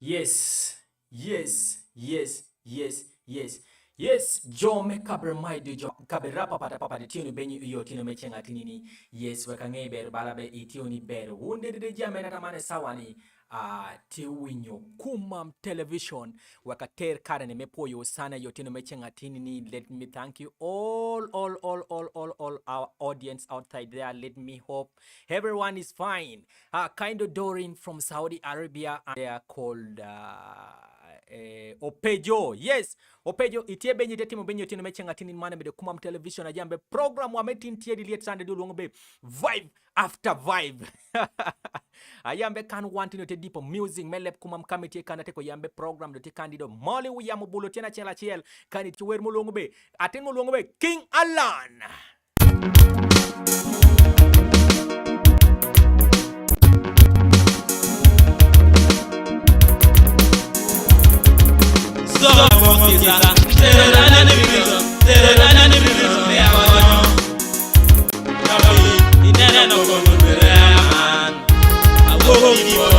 Yes, yes, yes, yes, yes. Yes, Joe me kabre mai do jo kabre rapa papa de tino benyi iyo tino me chenga tinini. Yes, wakange ber balabe itioni ber. Wunde de jamena tamane sawani. Ti winyo kumam television wakater karane me poyo sana yotino me chenga tinini. Let me thank you all our audience outside there. Let me hope everyone is fine. Kind of Dorin from Saudi Arabia, and they are called Opejo. Yes, Opejo. Itie benyi teti benyi tino mechenga tini mane be kumam television ajambe program wa metin tie diliet sande do longo vibe after vibe. Ayambe kan want to te deeper music melep kumam committee kana te ko yambe program do te candido moli wi yamu bulo tena chela chel kanit chuwer mo longo be aten mo longo be King Alan. I